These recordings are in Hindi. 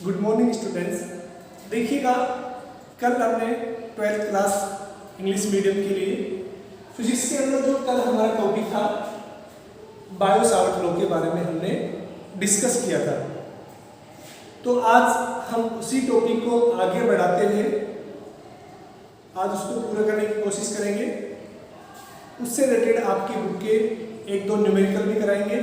Good morning students. देखिएगा, कल हमने 12th क्लास इंग्लिश मीडियम के लिए फिजिक्स के अंदर जो कल हमारा टॉपिक था बायो-सावर्ट लॉ के बारे में हमने डिस्कस किया था। तो आज हम उसी टॉपिक को आगे बढ़ाते हुए आज उसको पूरा करने की कोशिश करेंगे। उससे रिलेटेड आपकी बुक के एक दो न्यूमेरिकल भी कराएंगे।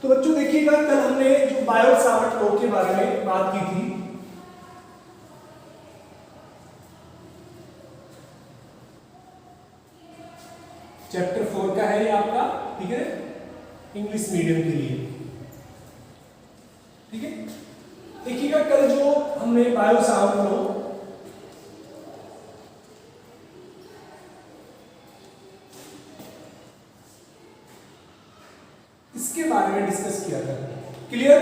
तो बच्चों देखिएगा, कल हमने जो बायो-सावर्ट लॉ के बारे में बात की थी, चैप्टर 4 का है ये आपका, ठीक है, इंग्लिश मीडियम के लिए, ठीक है। देखिएगा, कल जो हमने बायो-सावर्ट लॉ इसके बारे में डिस्कस किया था, क्लियर।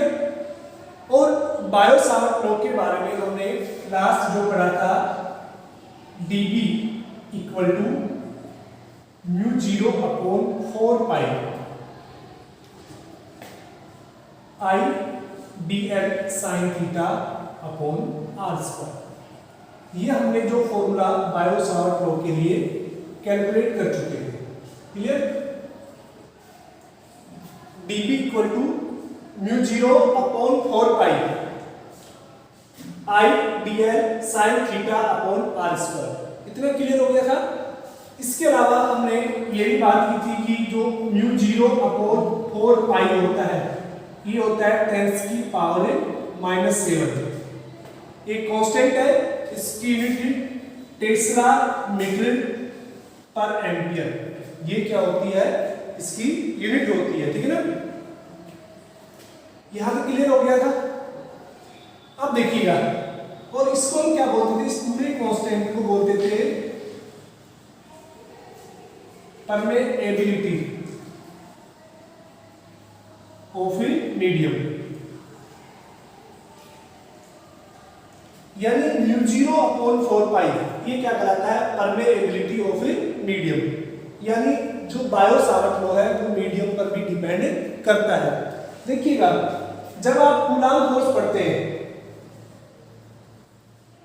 और बायो-सावर्ट लॉ के बारे में हमने लास्ट जो पढ़ा था dB equal to μ0 upon 4 pi I dl sin theta upon r square. ये हमने जो फॉर्मूला बायो-सावर्ट लॉ के लिए कैलकुलेट कर चुके थे, clear. dB equal to μ0 upon 4 pi I dl sin theta upon r square. इतना क्लियर हो गया था। इसके अलावा हमने ये भी बात की थी कि जो μ0 अपॉन 4 पाई होता है, ये होता है 10 की पावर -7। एक कांस्टेंट है, इसकी यूनिट टेस्ला मीटर पर एम्पियर। ये क्या होती है, इसकी यूनिट होती है, ठीक है ना। यहां तक क्लियर हो गया था। अब देखिएगा, और इसको हम क्या बोलते थे, इस पूरे कांस्टेंट को बोलते थे परमेएबिलिटी ऑफ ए मीडियम, यानी μ0 अपॉन 4 पाई ये क्या कहलाता है, परमेएबिलिटी ऑफ ए मीडियम। यानी जो बायो-सावर्ट लॉ है वो मीडियम पर भी डिपेंड करता है। देखिएगा, जब आप कूलाम्ब फोर्स पढ़ते हैं,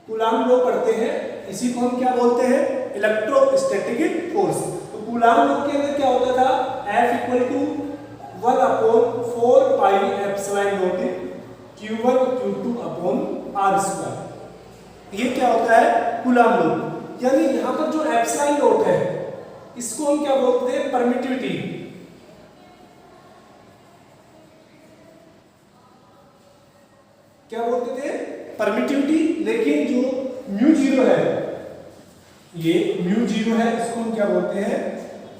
कूलाम्ब लॉ पढ़ते हैं, इसी को हम क्या बोलते हैं, इलेक्ट्रोस्टैटिक फोर्स। तो कूलाम्ब लॉ के अंदर क्या होता था, F equal to 1 upon 4 pi epsilon naught Q1 Q2 upon R square. ये क्या होता है, कूलाम्ब लॉ। यानी यहां पर जो एप्सिलॉन नॉट है इसको हम क्या बोलते हैं, परमिटिविटी। क्या बोलते थे, परमिटिविटी। लेकिन जो μ0 है, ये μ0 है, इसको हम क्या बोलते हैं,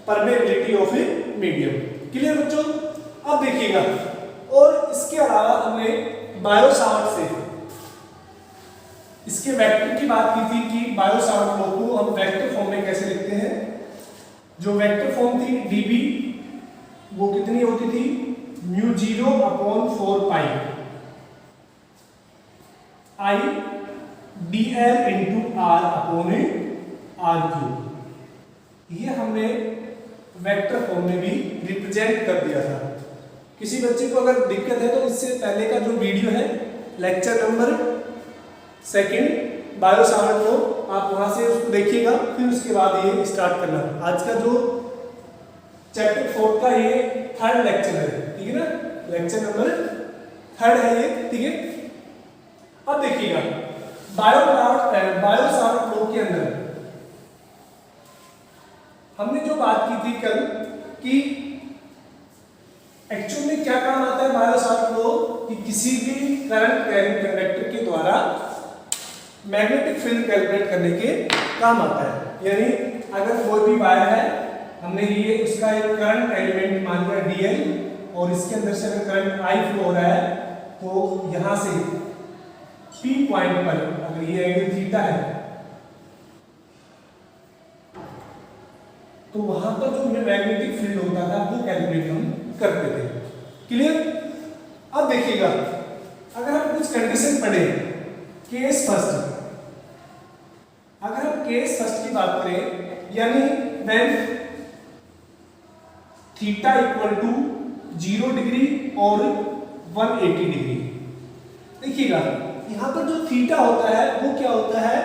permeability of a medium. Clear बच्चों। अब देखिएगा, और इसके अलावा हमने बायो-सावर्ट से इसके वेक्टर की बात की थी कि बायो-सावर्ट लॉ को हम वेक्टर फॉर्म में कैसे लिखते हैं। जो वेक्टर फॉर्म थी dB, वो कितनी होती थी, μ0 upon 4 pi I dl into r upon r cube. ये हमने वेक्टर फॉर्म में भी रिप्रेजेंट कर दिया था। किसी बच्चे को अगर दिक्कत है तो इससे पहले का जो वीडियो है, लेक्चर नंबर 2 बायो-सावर्ट लॉ, आप वहां से उसको देखिएगा, फिर उसके बाद ये स्टार्ट करना। आज का जो चैप्टर 4 का ये 3rd लेक्चर है, ठीक है ना, लेक्चर नंबर 3 है ये, ठीक है। अब देखिएगा, बायो-सावर्ट लॉ के अंदर हमने जो बात की थी कल कि एक्चुअल में क्या काम आता है बायो-सावर्ट लॉ, कि किसी भी करंट कैरिंग कंडक्टर के द्वारा मैग्नेटिक फील्ड कैलकुलेट करने के काम आता है। यानी अगर कोई भी वायर है, हमने ये उसका एक करंट एलिमेंट मान लिया DL, और इसके अंदर से अगर करंट I फ्लो हो रहा है, तो यहां से P पॉइंट पर अगर ये एंगल थीटा है, तो वहां पर जो मैग्नेटिक फील्ड होता था वो कैलकुलेट हम करते थे। क्लियर। अब देखिएगा, अगर हम कुछ कंडीशन पढ़े, केस फर्स्ट, अगर हम केस फर्स्ट की बात करें, यानी when theta equal to 0 degree और 180 डिग्री, देखिएगा यहाँ पर जो थीटा होता है वो क्या होता है,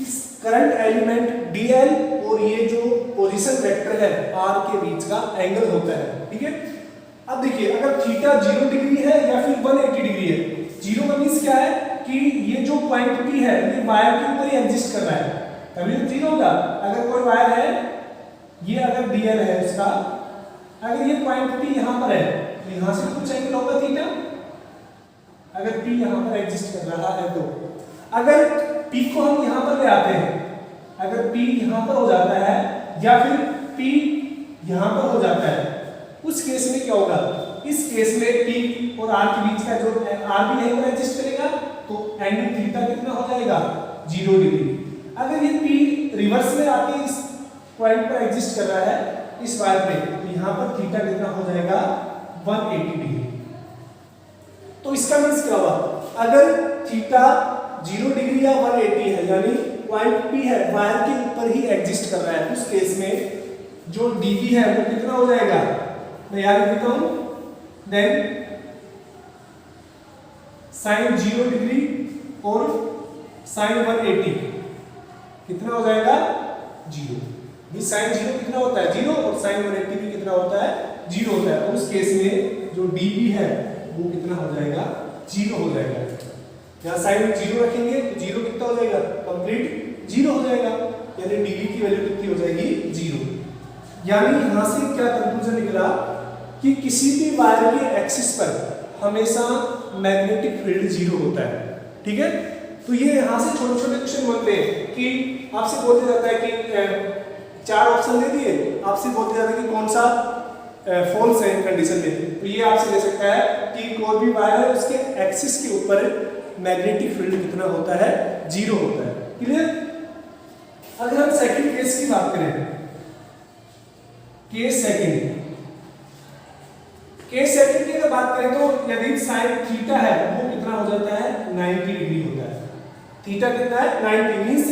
इस करंट एलिमेंट dl और ये जो पोजीशन वेक्टर है r के बीच का एंगल होता है, ठीक है। अब देखिए अगर थीटा 0 डिग्री है या फिर 180 डिग्री है, 0 का मींस क्या है कि ये जो पॉइंट P है ये वायर के ऊपर ही एग्जिस्ट कर रहा है, तभी तो 0 होगा। अगर कोई वायर है, ये अगर dl है उसका, अगर ये पॉइंट P यहाँ पर है तो यहाँ से कुछ एंगल होगा थीटा, अगर P यहाँ पर एग्जिस्ट कर रहा है तो। अगर P को हम यहाँ पर ले आते हैं, अगर P यहाँ पर हो जाता है या फिर P यहाँ पर हो जाता है, उस केस में क्या होगा, इस केस में P और R के बीच का जो R भी यहीं पर एग्जिस्ट करेगा तो एंगल थीटा कितना हो जाएगा, 0 डिग्री। अगर ये P रिवर्स में आके इस पॉइंट पर एग्जिस्ट कर रहा है इस वायर पे, तो यहाँ पर थीटा कितना हो जाएगा, 180 डिग्री। तो इसका मीन्स क्या हुआ, अगर थीटा 0 डिग्री या 180 है यानी पॉइंट P है वायर के ऊपर ही एग्जिस्ट कर रहा है, उस केस में जो dB है वो कितना हो जाएगा, मैं याद लिखता हूं, देन साइन 0 डिग्री और साइन 180 कितना हो जाएगा, 0। ये साइन 0 कितना होता है, 0, और साइन 180 भी कितना होता है, 0 होता है। तो उस केस में जो dB है वो कितना हो जाएगा, 0 हो जाएगा। यहाँ साइन 0 रखेंगे तो 0 कितना हो जाएगा, कंप्लीट 0 हो जाएगा, यानी dB की वैल्यू कितनी हो जाएगी, 0। यानी यहाँ से क्या कंक्लूजन निकला कि किसी भी वायर के एक्सिस पर हमेशा मैग्नेटिक फील्ड 0 होता है, ठीक है। तो ये यहाँ से छोटे छोटे क्वेश्चन बनते हैं कि आपसे बोल दिया जाता है कि 4 ऑप्शन दे दिए, आपसे बोल दिया जाता है कि कौन सा फॉल्स है कंडीशन में, तो ये आपसे ले सकता है कि कोई भी वायर है उसके एक्सिस के ऊपर मैग्नेटिक फील्ड कितना होता है, 0 होता है, क्लियर। अगर हम सेकंड केस की बात करें, केस सेकंड की अगर बात करें तो यदि साइन थीटा है वो कितना हो जाता है, 90 डिग्री होता है। थीटा कितना है, 90, मींस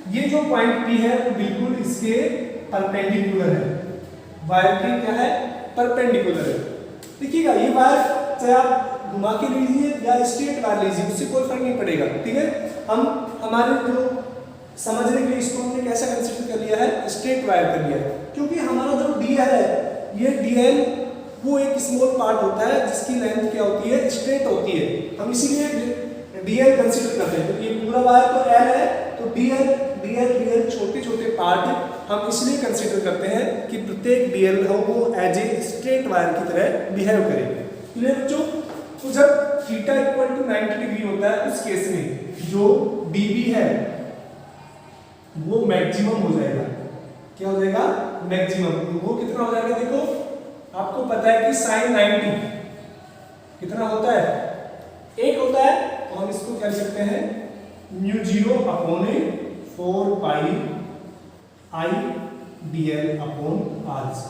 ये जो पॉइंट P है वो बिल्कुल इसके परपेंडिकुलर है, वायर की क्या है, परपेंडिकुलर है। देखिएगा ये वायर चाहे आप घुमा के लीजिए या स्ट्रेट वायर लीजिए, उससे कोई फर्क नहीं पड़ेगा, ठीक है। हम हमारे जो समझने के लिए इसको हमने कैसा कंसीडर कर लिया है, स्ट्रेट वायर कर लिया है, क्योंकि हमारा जो dl है, ये dl वो एक स्मॉल पार्ट होता है जिसकी लेंथ क्या होती है, स्ट्रेट होती है, हम इसीलिए dl कंसीडर करते हैं, क्योंकि ये पूरा वायर तो l है, तो dl छोटे छोटे पार्ट हम इसलिए कंसीडर करते हैं कि प्रत्येक dl हो वो एज ए स्ट्रेट वायर की तरह बिहेव करे, क्लियर बच्चों। तो जब थीटा इक्वल टू 90 डिग्री होता है उस केस में जो dB है वो मैक्सिमम हो जाएगा, क्या हो जाएगा, मैक्सिमम। तो वो कितना हो जाएगा, देखो आपको पता है कि साइन 90 कितना होता है, 1 होता है, तो हम इसको क्या लिख सकते हैं, μ0 upon 4 pi I dl upon r²।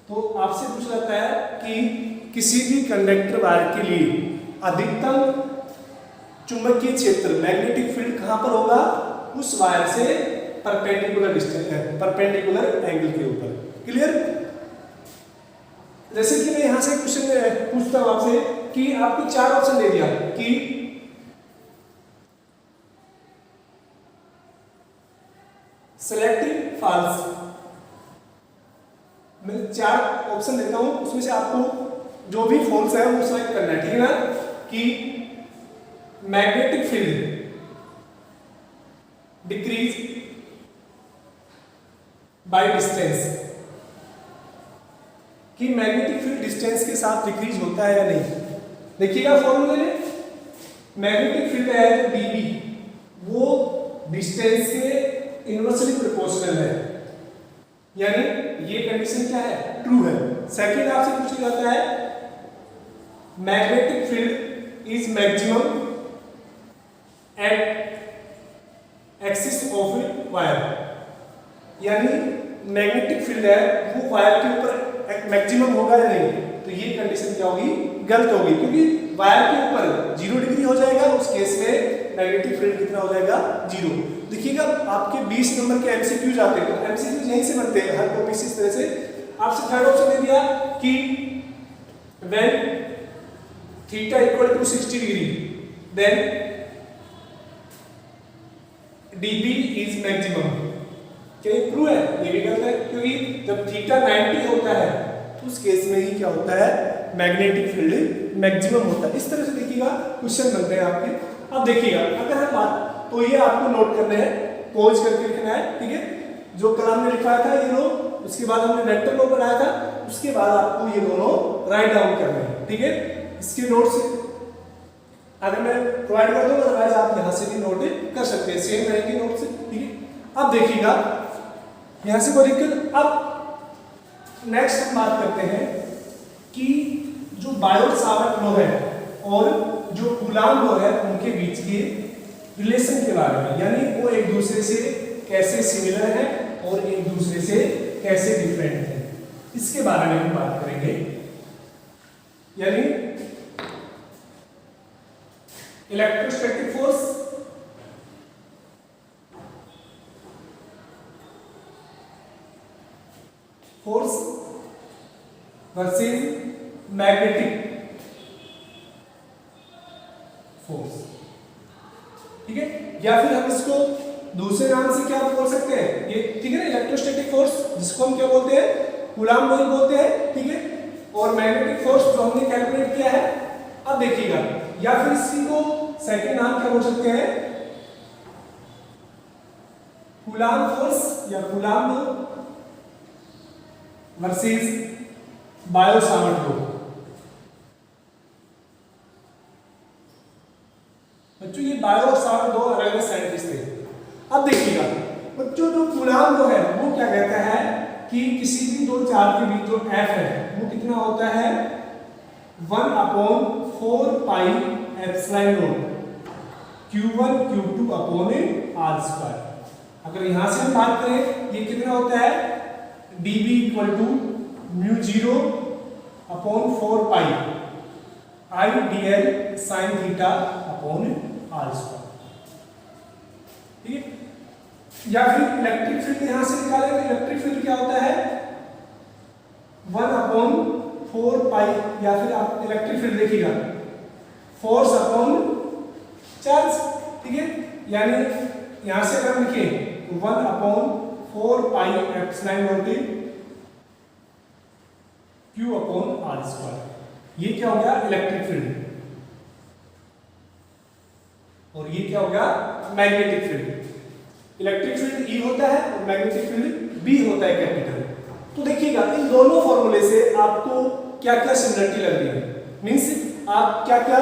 तो आपसे पूछा जाता है कि किसी भी कंडक्टर वायर के लिए अधिकतम चुंबकीय क्षेत्र मैग्नेटिक फील्ड कहां पर होगा, उस वायर से परपेंडिकुलर डिस्टेंस है, परपेंडिकुलर एंगल के ऊपर, क्लियर। जैसे कि मैं यहां से क्वेश्चन पूछता हूं आपसे कि आपको 4 ऑप्शन दे दिया कि सेलेक्टिव फॉल्स, मैं 4 ऑप्शन देता हूं, उसमें से आपको जो भी फॉल्स है वो सेलेक्ट करना है, ठीक है ना। कि magnetic field decrease by distance, कि मैग्नेटिक फील्ड डिस्टेंस के साथ डिक्रीज होता है या नहीं। देखिएगा फॉर्मूले में मैग्नेटिक फील्ड है जो dB वो डिस्टेंस के इनवर्सली प्रोपोर्शनल है, यानी ये कंडीशन क्या है, ट्रू है। सेकंड आपसे पूछा जाता है magnetic field is maximum at axis of wire, यानी मैग्नेटिक फील्ड है वो वायर के ऊपर मैक्सिमम होगा या नहीं, तो ये कंडीशन क्या होगी, गलत होगी, क्योंकि वायर के ऊपर 0 डिग्री हो जाएगा, उस केस में मैग्नेटिक फील्ड कितना हो जाएगा, 0। देखिएगा आपके 20 नंबर के एमसीक्यूज आते हैं, तो एमसीक्यूज यहीं से बनते हैं हर टॉपिक इस तरह से। आपसे थर्ड ऑप्शन दे दिया कि when theta equal to 60 degree, then dB is maximum. क्या ये ट्रू है? ये भी गलत है, क्योंकि जब थीटा 90 होता है तो उस केस में ही क्या होता है, मैग्नेटिक फील्ड मैक्सिमम होता है। इस तरह से देखिएगा क्वेश्चन बनते हैं आपके। अब देखिएगा अगर हम बात, तो ये आपको नोट करने हैं, पॉज करके लिखना है, ठीक है। जो कल हमने लिखवाया था ये लो, उसके बाद हमने वेक्टर लो बनाया था, उसके बाद आपको ये दोनों राइट डाउन करने हैं, ठीक है। इसके नोट्स अगर मैं प्रोवाइड कर दूं, अदरवाइज आप यहां से भी नोट कर सकते हैं, सेम रहेंगे नोट्स, ठीक है। अब देखिएगा यहां से कोई दिक्कत। अब नेक्स्ट हम बात करते हैं कि जो बायो-सावर्ट लॉ है और जो कूलाम्ब लॉ है उनके बीच के रिलेशन के बारे में, यानी वो एक दूसरे से कैसे सिमिलर है और एक दूसरे से कैसे डिफरेंट है, इसके बारे में हम बात करेंगे। यानी electrostatic force versus magnetic force, ठीक है। या फिर हम इसको दूसरे नाम से क्या बोल सकते हैं, ये ठीक है ना, इलेक्ट्रोस्टैटिक फोर्स जिसको हम क्या बोलते हैं, कूलाम्ब लॉ बोलते हैं, ठीक है। और मैग्नेटिक फोर्स जो हमने कैलकुलेट किया है। अब देखिएगा, या फिर इसी को सेकंड नाम क्या बोल सकते हैं, कूलाम्ब फोर्स या coulomb law versus Biot-Savart law. बच्चों ये बायो-सावर्ट दो अलग अलग साइंटिस्ट थे। अब देखिएगा बच्चों, जो कूलाम्ब लॉ है वो क्या कहता है कि किसी भी दो चार्ज के बीच जो F है वो कितना होता है, 1/4 पाई epsilon naught Q1 Q2 upon R²। अगर यहां से हम बात करें ये कितना होता है, dB equal to μ0 upon 4 pi IDL sin theta upon R², ठीक है। या फिर इलेक्ट्रिक फील्ड यहां से निकालेंगे, इलेक्ट्रिक फील्ड क्या होता है, 1/4 पाई, या फिर आप इलेक्ट्रिक फील्ड देखिएगा फोर्स अपॉन चार्ज, ठीक है। यानी यहां से अगर हम लिखें 1/4 पाई epsilon not Q upon R², ये क्या हो गया, इलेक्ट्रिक फील्ड। और ये क्या हो गया, magnetic field. Electric field E होता है और मैग्नेटिक फील्ड B होता है, कैपिटल। तो देखिएगा इन दोनों फॉर्मूले से आपको क्या क्या सिमिलरिटी लग रही है, मींस आप क्या क्या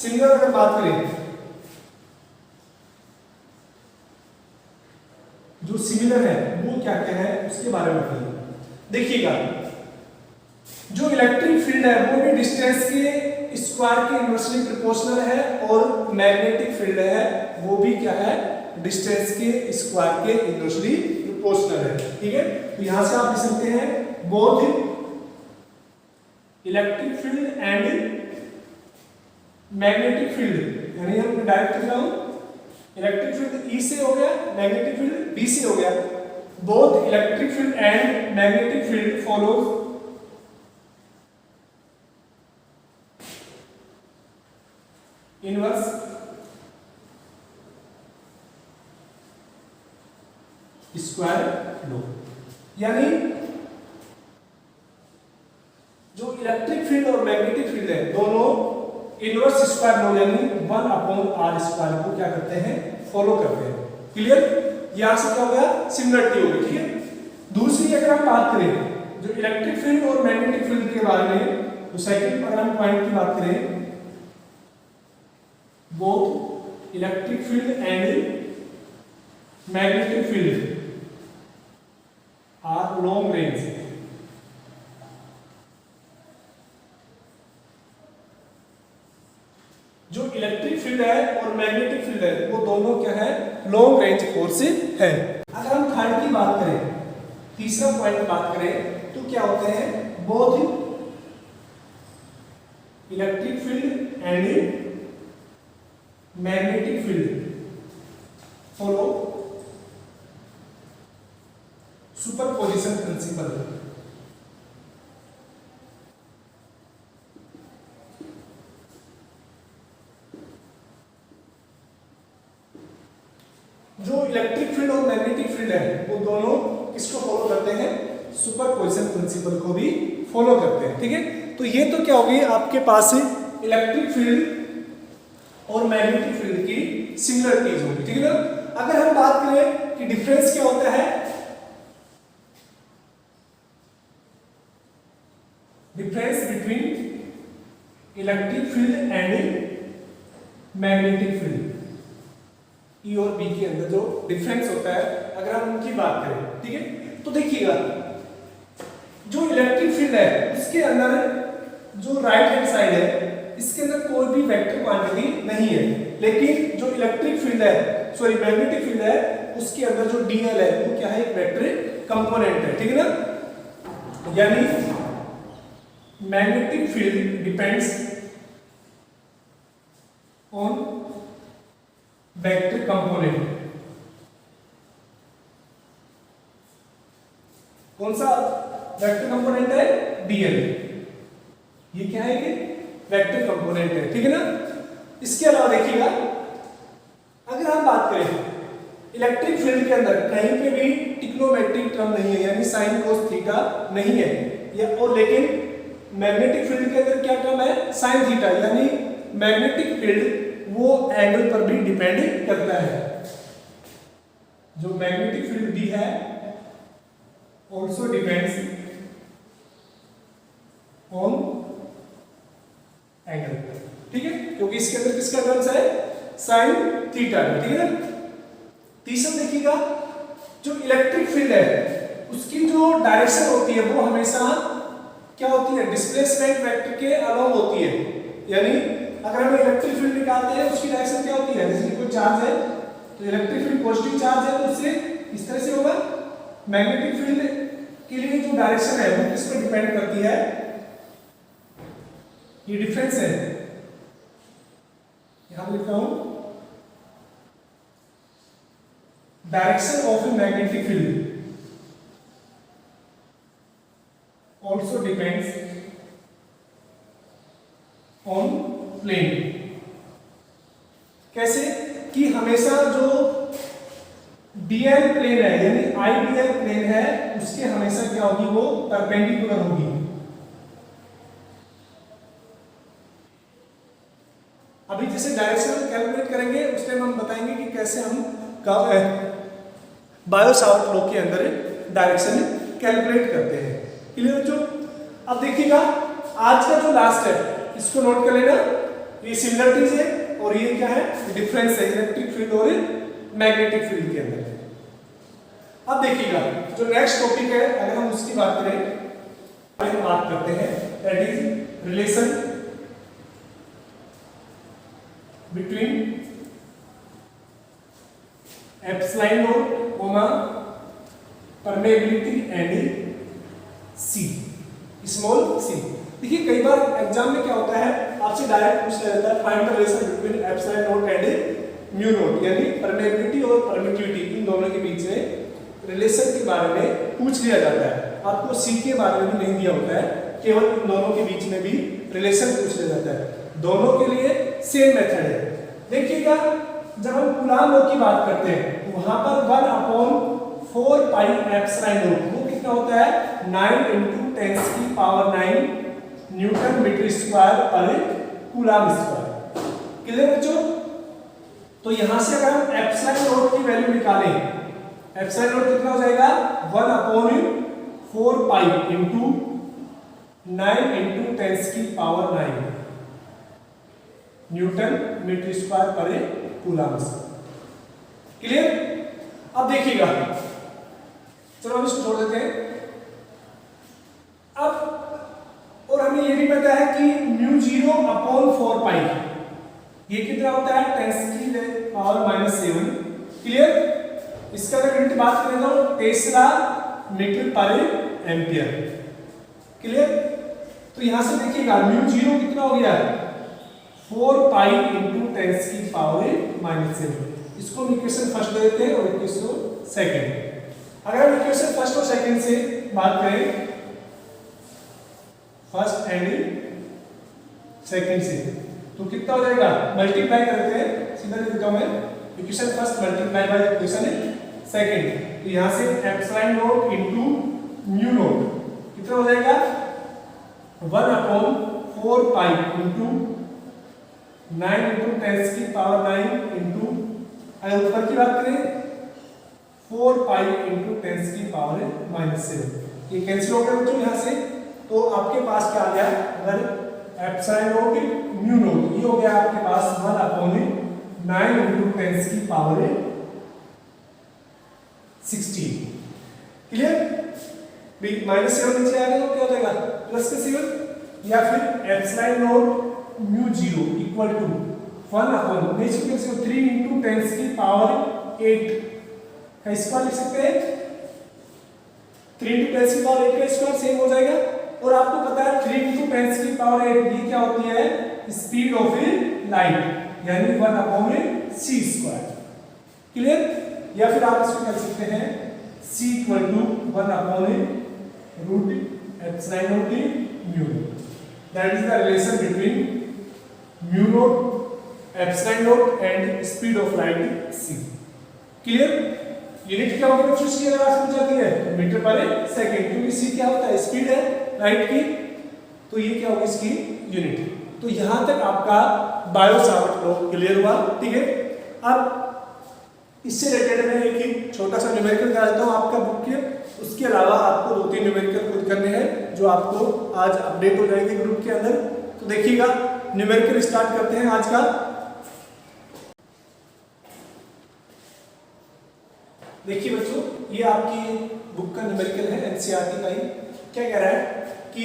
सिमिलर अगर बात करें, जो सिमिलर है वो क्या क्या है उसके बारे में बताइए। देखिएगा जो इलेक्ट्रिक फील्ड है वो भी डिस्टेंस के स्क्वायर के इनवर्सली प्रोपोर्शनल है, और मैग्नेटिक फील्ड है वो भी क्या है, डिस्टेंस के स्क्वायर के इनवर्सली प्रोपोर्शनल है, ठीक है। तो यहां से आप लिख सकते हैं both electric field and magnetic field, यानी हम डायरेक्ट लिख रहा हूं, इलेक्ट्रिक फील्ड E से हो गया, मैग्नेटिक फील्ड B से हो गया। Both electric field and magnetic field follows inverse square law, यानी जो इलेक्ट्रिक फील्ड और मैग्नेटिक फील्ड है दोनों इनवर्स स्क्वायर लॉ यानी 1/r² को क्या करते हैं, फॉलो करते हैं। क्लियर, यहां से क्या हो गया, सिमिलरिटी हो गई, ठीक है। दूसरी अगर हम बात करें जो इलेक्ट्रिक फील्ड और मैग्नेटिक फील्ड के बारे में, तो सेकंड अगर हम पॉइंट की बात करें, both electric field and magnetic field are long range, जो इलेक्ट्रिक फील्ड है और मैग्नेटिक फील्ड है वो दोनों क्या है, लॉन्ग रेंज फोर्स है। अगर हम थर्ड की बात करें, तीसरा पॉइंट बात करें, तो क्या होते हैं, both electric field and magnetic field follow superposition principle. Electric field और मैग्नेटिक फील्ड है वो दोनों किसको फॉलो करते हैं, सुपरपोजिशन प्रिंसिपल को भी फॉलो करते हैं। ठीक है, तो ये तो क्या होगी आपके पास इलेक्ट्रिक फील्ड और मैग्नेटिक फील्ड की सिमिलरिटीज होगी। ठीक है ना, अगर हम बात करें कि डिफरेंस क्या होता है, difference between electric field and magnetic field, E और बी के अंदर जो डिफरेंस होता है अगर हम उनकी बात करें। ठीक है, तो देखिएगा जो इलेक्ट्रिक फील्ड है उसके अंदर जो राइट हैंड साइड है इसके अंदर कोई भी वेक्टर क्वांटिटी नहीं है, लेकिन जो इलेक्ट्रिक फील्ड है सॉरी मैग्नेटिक फील्ड है उसके अंदर जो डीएल है वो क्या है, एक वेक्टर कंपोनेंट है। ठीक है ना, यानी magnetic field depends on vector component. कौन सा वेक्टर कंपोनेंट है, डीएल, ये क्या है, ये वेक्टर कंपोनेंट है। ठीक है ना, इसके अलावा देखिएगा अगर हम बात करें इलेक्ट्रिक फील्ड के अंदर कहीं पे भी ट्रिग्नोमेट्रिक टर्म नहीं है, यानी साइन कोस थीटा नहीं है, या और लेकिन मैग्नेटिक फील्ड के अंदर क्या टर्म है, साइन थीटा, यानी मैग्नेटिक फील्ड वो एंगल पर भी डिपेंड करता है। जो मैग्नेटिक फील्ड भी है also depends on एंगल। ठीक है, क्योंकि इसके अंदर किसका टर्म्स है, साइन थीटा। ठीक है ना, तीसरा देखिएगा जो इलेक्ट्रिक फील्ड है उसकी जो डायरेक्शन होती है वो हमेशा क्या होती है, डिस्प्लेसमेंट वेक्टर के अलोंग होती है। यानी अगर हम इलेक्ट्रिक फील्ड निकालते हैं उसकी डायरेक्शन क्या होती है, जैसे कोई चार्ज है तो इलेक्ट्रिक फील्ड पॉजिटिव चार्ज है तो उससे इस तरह से होगा। मैग्नेटिक फील्ड के लिए जो डायरेक्शन है वो किस पर डिपेंड करती है, ये डिफरेंस है, यहां लिखता हूं, direction of a magnetic field also depends on plane. कैसे कि हमेशा जो डीएल प्लेन है यानी आईडीएल प्लेन है उसके हमेशा क्या होगी, वो परपेंडिकुलर होगी। अभी जैसे डायरेक्शन कैलकुलेट करेंगे उस टाइम हम बताएंगे कि कैसे हम बायो सावर्ट लॉ के अंदर डायरेक्शन कैलकुलेट करते हैं। क्लियर बच्चों, अब देखिएगा आज का जो लास्ट है इसको नोट कर लेना, ये सिमिलरिटीज है और ये क्या है, डिफरेंस है इलेक्ट्रिक फील्ड और मैग्नेटिक फील्ड के अंदर। अब देखिएगा जो नेक्स्ट टॉपिक है अगर हम उसकी बात करें, हम बात करते हैं that is relation between epsilon naught comma permeability and C, small C. देखिए कई बार एग्जाम में क्या होता है आपसे डायरेक्ट पूछ लिया जाता है find the relation between epsilon not and mu naught, यानी परमेबिलिटी और परमिटिविटी इन दोनों के बीच में रिलेशन के बारे में पूछ लिया जाता है। आपको सी के बारे में भी नहीं दिया होता है, केवल इन दोनों के बीच में भी रिलेशन पूछ लिया जाता है। दोनों के लिए सेम मेथड है। देखिएगा जब हम कूलॉम लॉ की बात करते हैं वहां पर 1/4 पाई एप्सिलॉन नॉट वो कितना होता है, 9 × 10⁹ न्यूटन मीटर स्क्वायर पर कूलॉम स्क्वायर। क्लियर बच्चों, तो यहां से अगर हम एप्सिलॉन नॉट की वैल्यू निकालें, एप्सिलॉन नॉट कितना हो जाएगा 1/4 pi into 9 × 10⁹ newton metre square पर कूलॉम। क्लियर, अब देखिएगा चलो हम इसको छोड़ देते हैं। अब और हमें ये भी पता है कि μ0/4 पाई ये कितना होता है 10⁻⁻⁷। क्लियर, इसका अगर यूनिट बात करें तो टेस्ला मीटर पर एम्पियर। क्लियर, तो यहां से देखिएगा μ0 कितना हो गया 4 पाई × 10⁻⁻⁷। इसको हम इक्वेशन फर्स्ट दे देते हैं और इक्वेशन सेकंड। अगर हम इक्वेशन फर्स्ट और सेकंड से बात करें, फर्स्ट एंड सेकंड से, तो कितना हो जाएगा, मल्टीप्लाई करते हैं, सीधा लिख देता हूं मैं equation first multiply by equation second. तो यहाँ से epsilon not into mu naught कितना हो जाएगा 1/4 पाई इंटू 9 इंटू 10 की पावर 9 इंटू अगर ऊपर की बात करें 4 पाई इंटू 10 की पावर -7। ये कैंसिल हो गया बच्चों यहाँ से। तो आपके पास क्या आ गया अगर एप्सिलॉन नॉट म्यू नॉट ये हो गया आपके पास 1/9 इंटू 10 की पावर 16। क्लियर? -7 नीचे आ गया तो क्या हो जाएगा +7 या फिर epsilon naught mu 0 equal to 1/3 into 10 की पावर 8 का स्क्वायर लिख सकते हैं। 3 इंटू 10 की पावर 8 का स्क्वायर सेम हो जाएगा। और आपको पता है 3 इंटू 10 की पावर 8 ये क्या होती है स्पीड ऑफ लाइट यानी 1/c स्क्वायर। क्लियर? या फिर आप इसको कह सकते हैं c equal to 1/√epsilon naught mu naught। That is the relation between mu naught epsilon naught and speed of light c। Clear? Unit क्या होगी बच्चों इसकी अगर आपसे पूछा गया है मीटर पर सेकंड, क्योंकि c क्या होता है स्पीड है लाइट की, तो ये क्या होगी इसकी यूनिट। तो यहां तक आपका बायो सावर्ट लॉ क्लियर हुआ। ठीक है, अब इससे रिलेटेड मैं एक छोटा सा न्यूमेरिकल करा देता हूँ आपका बुक के। उसके अलावा आपको 2-3 न्यूमेरिकल खुद करने हैं जो आपको आज अपडेट हो जाएंगे ग्रुप के अंदर। तो देखिएगा न्यूमेरिकल स्टार्ट करते हैं आज का। देखिए बच्चों ये आपकी बुक का न्यूमेरिकल है एनसीईआरटी का ही। क्या कह रहा है कि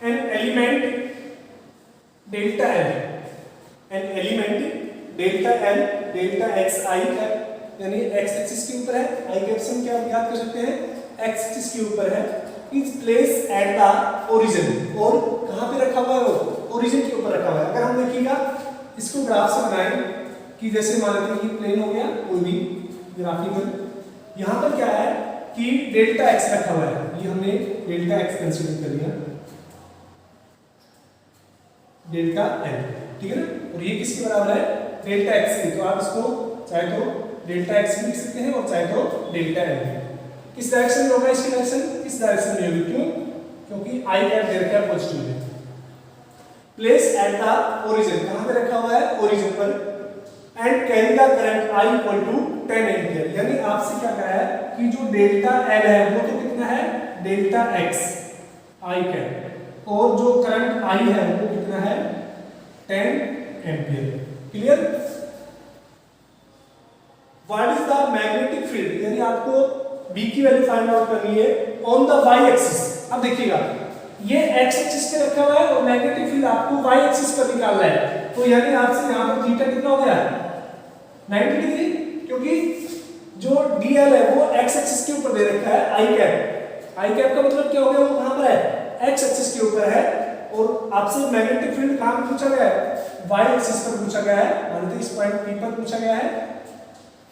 an element delta L delta X I है यानी एक्स एक्सिस के ऊपर है, आई के एक्सिस क्या याद कर सकते हैं एक्स एक्सिस के ऊपर है, is place at the origin. और कहां पे रखा हुआ है वो ओरिजिन के ऊपर रखा हुआ है। अगर हम देखिएगा इसको ग्राफ से बनाएं कि जैसे मान लेते हैं कि प्लेन हो गया कोई भी ग्राफिकल, यहां पर क्या है कि डेल्टा एक्स रखा हुआ है, ये हमने डेल्टा एक्स कंसीडर कर लिया डेल्टा एल। ठीक है ना, और ये किसके बराबर है डेल्टा एक्स की। तो आप इसको चाहे तो डेल्टा एक्स लिख सकते हैं और चाहे तो डेल्टा एल। किस डायरेक्शन में होगा इसकी डायरेक्शन इस डायरेक्शन में होगी। क्यों? क्योंकि आई कैप दे रखा है पॉजिटिव है। प्लेस एट द ओरिजिन कहां पे रखा हुआ है ओरिजिन पर। And carry the current I equal to 10 ampere. यानी आपसे क्या कहा है कि जो डेल्टा एल है वो तो कितना है डेल्टा एक्स आई कैप, और जो करंट आई है वो कितना है 10 ampere. Clear? What is the magnetic field, यानी आपको B की वैल्यू फाइंड आउट करनी है ऑन द y एक्सिस। अब देखिएगा ये x एक्सिस पे रखा हुआ है और मैग्नेटिक फील्ड आपको y एक्सिस पर निकालना है। तो यानी आपसे यहां पर थीटा कितना हो गया 90 डिग्री, क्योंकि जो dl है वो x एक्सिस के ऊपर दे रखा है i कैप। i कैप का मतलब क्या हो गया वो कहां पर है x एक्सिस के ऊपर है, और आपसे मैग्नेटिक फील्ड कहां पर पूछा गया है y एक्सिस पर पूछा गया है, मानते इस पॉइंट P पर पूछा गया है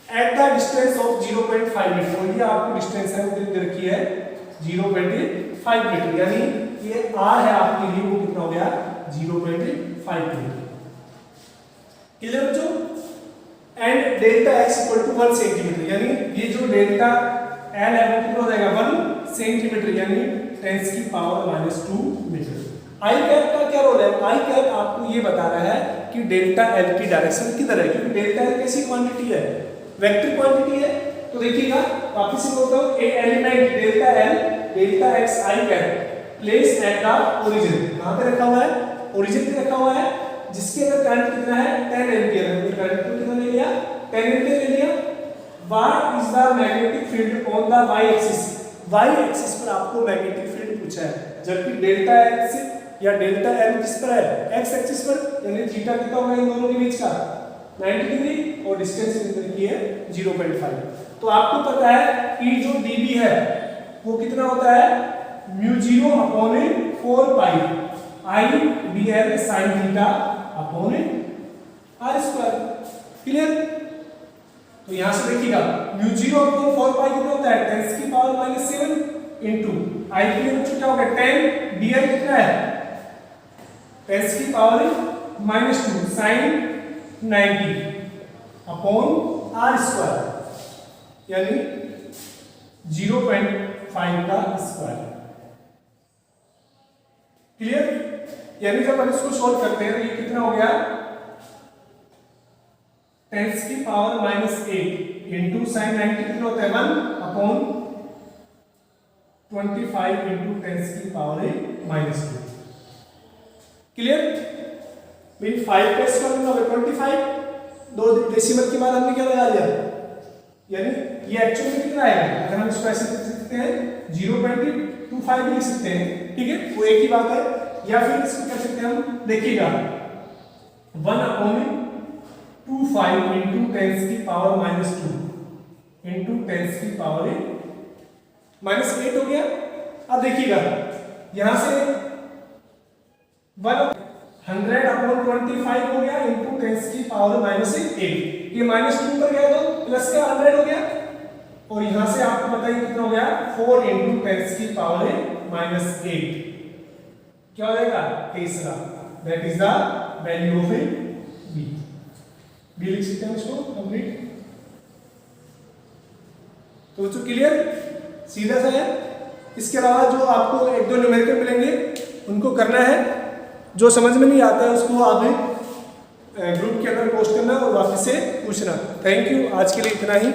at the distance of 0.5 metre. और ये आपको डिस्टेंस है वो दे रखी है 0.5 मीटर, यानी ये r है आपके लिए वो कितना हो गया 0.5 मीटर। क्लियर बच्चों? And delta x equal to 1 centimetre, यानी ये जो डेल्टा l है वो कितना हो जाएगा 1 सेंटीमीटर, यानी 10 की पावर -2 मीटर। आई कैप का क्या रोल है? आई कैप आपको ये बता रहा है कि डेल्टा l की डायरेक्शन किधर है, क्योंकि डेल्टा l कैसी क्वांटिटी है वेक्टर क्वांटिटी है। तो देखिएगा वापस से बोलता हूं a element delta L delta X I cap place at the origin. कहां पे रखा हुआ है ओरिजिन पे रखा हुआ है, जिसके अंदर करंट कितना है 10 एम्पियर है। करंट को कितना ले लिया 10 एम्पियर ले लिया। What is the magnetic field on the y axis, y axis पर आपको मैग्नेटिक फील्ड पूछा है, जबकि डेल्टा एक्स या डेल्टा एल किस पर है x एक्सिस पर, यानी थीटा कितना होगा इन दोनों के बीच का 90 डिग्री, और डिस्टेंस इधर की है 0.5। तो आपको पता है कि जो dB है वो कितना होता है μ0/4 पाई I dl sin theta upon r square. Clear? तो यहां से देखिएगा μ0/4 पाई कितना होता है 10 की पावर -7 इनटू I के लिए क्या होगा 10 dl कितना है 10 की power -2 sin 90 upon r square यानी 0.5 का स्क्वायर। क्लियर? यानी जब हम इसको सोल्व करते हैं तो ये कितना हो गया 10 की पावर -8 इंटू साइन 90 कितना होता है 1/25 इंटू 10 की पावर -2। क्लियर? मीन 5 का स्क्वायर कितना होगा 25, दो डेसिमल के बाद हमने क्या लगा लिया, यानी ये एक्चुअली में कितना आएगा, अगर हम इसको ऐसे लिख सकते हैं 0.25 भी लिख सकते हैं, ठीक है, वो एक ही बात है। या फिर इसको क्या सकते हैं हम, देखिएगा 1/25 इंटू 10 की पावर -2 इंटू 10 की पावर -8 हो गया। अब देखिएगा यहां से 100/25 हो गया इंटू 10 की पावर -8, ये -2 पर गया तो प्लस का 100 हो गया, और यहां से आपको बताइए कितना हो गया 4 इंटू 10 की पावर -8, क्या हो जाएगा तीसरा, that is the value of B. B लिख सकते हैं इसको कंप्लीट। तो बच्चों क्लियर, सीधा सा है। इसके अलावा जो आपको 1-2 न्यूमेरिकल मिलेंगे उनको करना है, जो समझ में नहीं आता है उसको आप ग्रुप के अंदर पोस्ट करना और वापस से पूछना। थैंक यू, आज के लिए इतना ही।